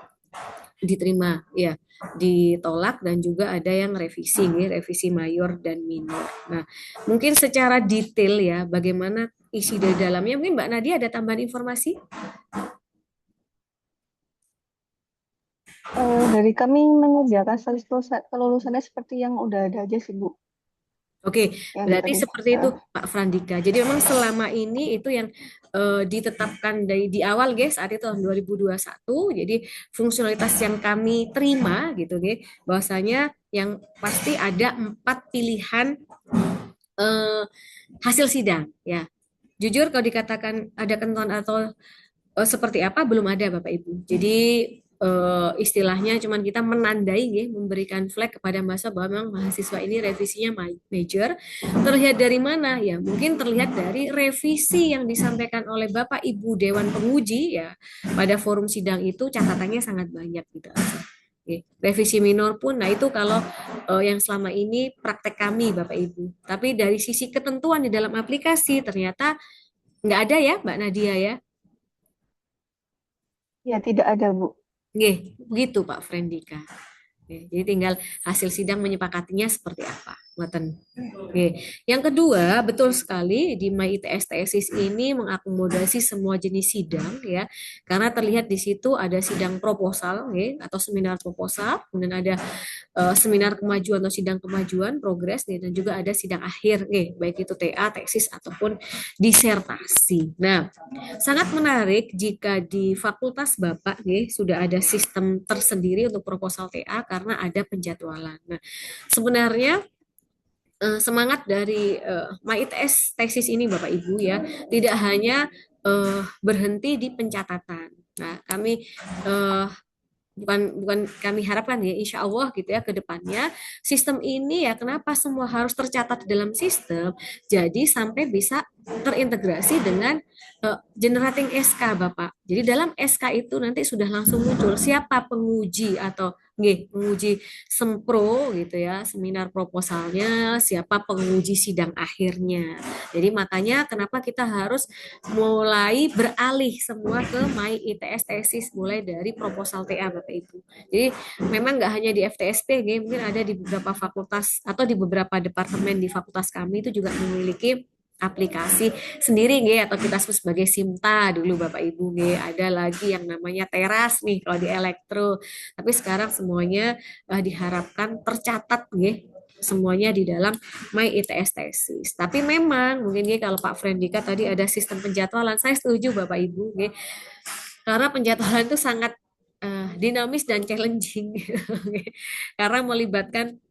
diterima ya, ditolak, dan juga ada yang revisi nggih, revisi mayor dan minor. Nah, mungkin secara detail ya bagaimana isi dari dalamnya, mungkin Mbak Nadia ada tambahan informasi? Dari kami mengerjakan status kelulusannya seperti yang udah ada aja sih Bu, Oke, yang berarti tadi. seperti itu Pak Frandika. Jadi memang selama ini itu yang ditetapkan dari di awal guys, saat itu tahun 2021. Jadi fungsionalitas yang kami terima gitu guys, bahwasanya yang pasti ada 4 pilihan eh, hasil sidang ya. Jujur kalau dikatakan ada ketentuan atau seperti apa belum ada Bapak Ibu. Jadi istilahnya cuman kita menandai ya, memberikan flag kepada masa bahwa memang mahasiswa ini revisinya major. Terlihat dari mana? Ya, mungkin terlihat dari revisi yang disampaikan oleh Bapak Ibu Dewan Penguji ya pada forum sidang itu, catatannya sangat banyak gitu. Oke. Revisi minor pun, nah itu kalau yang selama ini praktek kami Bapak Ibu. Tapi dari sisi ketentuan di dalam aplikasi ternyata nggak ada ya Mbak Nadia ya. Ya tidak ada Bu. Nggih, begitu Pak Frendika. Oke, jadi tinggal hasil sidang menyepakatinya seperti apa. Ngoten. Oke. Yang kedua, betul sekali di MyITS tesis ini mengakomodasi semua jenis sidang ya. Karena terlihat di situ ada sidang proposal ya, atau seminar proposal, kemudian ada seminar kemajuan atau sidang kemajuan progres nih, dan juga ada sidang akhir nih, baik itu TA, tesis ataupun disertasi. Nah, sangat menarik jika di fakultas Bapak nih sudah ada sistem tersendiri untuk proposal TA karena ada penjadwalan. Nah, sebenarnya semangat dari MyITS tesis ini Bapak Ibu ya, tidak hanya berhenti di pencatatan, Nah, kami eh, bukan kami harapkan ya, insya Allah gitu ya ke depannya sistem ini ya, kenapa semua harus tercatat di dalam sistem, jadi sampai bisa terintegrasi dengan generating SK Bapak. Jadi dalam SK itu nanti sudah langsung muncul siapa penguji atau penguji sempro gitu ya, seminar proposalnya, siapa penguji sidang akhirnya. Jadi makanya kenapa kita harus mulai beralih semua ke My ITS tesis mulai dari proposal TA Bapak Ibu. Jadi memang nggak hanya di FTSP, mungkin ada di beberapa fakultas atau di beberapa departemen di fakultas kami itu juga memiliki aplikasi sendiri atau kita sebut sebagai Simta dulu Bapak Ibu. Ada lagi yang namanya Teras nih kalau di elektro. Tapi sekarang semuanya diharapkan tercatat semuanya di dalam My ITS tesis. Tapi memang mungkin kalau Pak Frendika tadi ada sistem penjadwalan, saya setuju Bapak Ibu, karena penjadwalan itu sangat dinamis dan challenging, karena melibatkan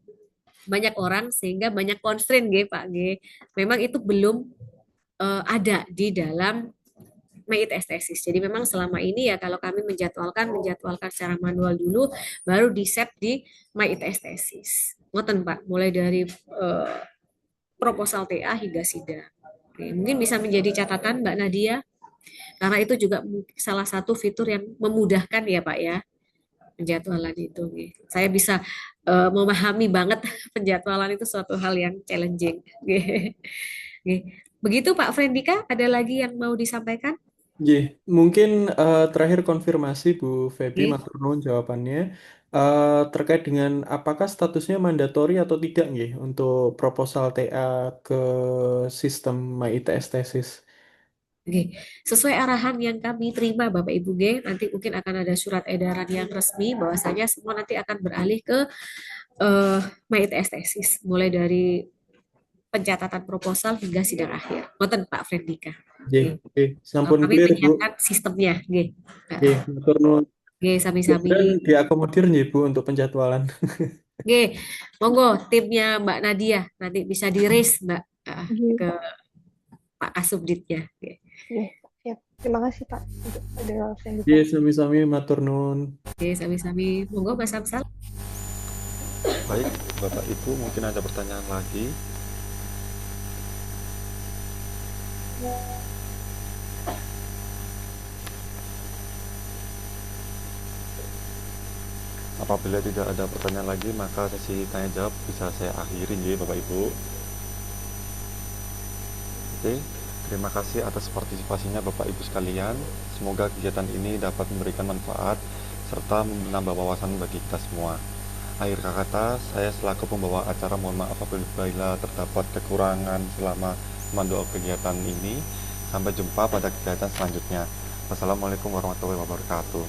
banyak orang sehingga banyak constraint Pak. Memang itu belum ada di dalam My ITS tesis. Jadi memang selama ini ya kalau kami menjadwalkan secara manual dulu, baru di set di My ITS tesis. Ngoten Pak, mulai dari proposal TA hingga sidang. Oke, mungkin bisa menjadi catatan Mbak Nadia, karena itu juga salah satu fitur yang memudahkan ya Pak ya, penjadwalan itu. Saya bisa memahami banget penjadwalan itu suatu hal yang challenging. Begitu Pak Frendika, ada lagi yang mau disampaikan? Mungkin terakhir konfirmasi Bu Feby, Mas Nuhun jawabannya terkait dengan apakah statusnya mandatori atau tidak untuk proposal TA ke sistem My ITS tesis. Sesuai arahan yang kami terima Bapak Ibu, nanti mungkin akan ada surat edaran yang resmi bahwasanya semua nanti akan beralih ke My ITS tesis, mulai dari pencatatan proposal hingga sidang akhir. Ngoten Pak Frendika. Sampun Kami clear Bu. menyiapkan sistemnya. Matur nuwun. Sami-sami. Dan diakomodir Bu untuk penjadwalan. Monggo timnya Mbak Nadia nanti bisa di-raise Mbak ke Pak Kasubditnya. Siap. Terima kasih Pak untuk sami-sami matur nuwun. Sami-sami. Monggo Mas Samsal. Baik, Bapak Ibu, mungkin ada pertanyaan lagi. Apabila tidak ada pertanyaan lagi, maka sesi tanya jawab bisa saya akhirin ya Bapak Ibu. Oke, terima kasih atas partisipasinya Bapak Ibu sekalian. Semoga kegiatan ini dapat memberikan manfaat serta menambah wawasan bagi kita semua. Akhir kata, saya selaku pembawa acara mohon maaf apabila terdapat kekurangan selama memandu kegiatan ini. Sampai jumpa pada kegiatan selanjutnya. Wassalamualaikum warahmatullahi wabarakatuh.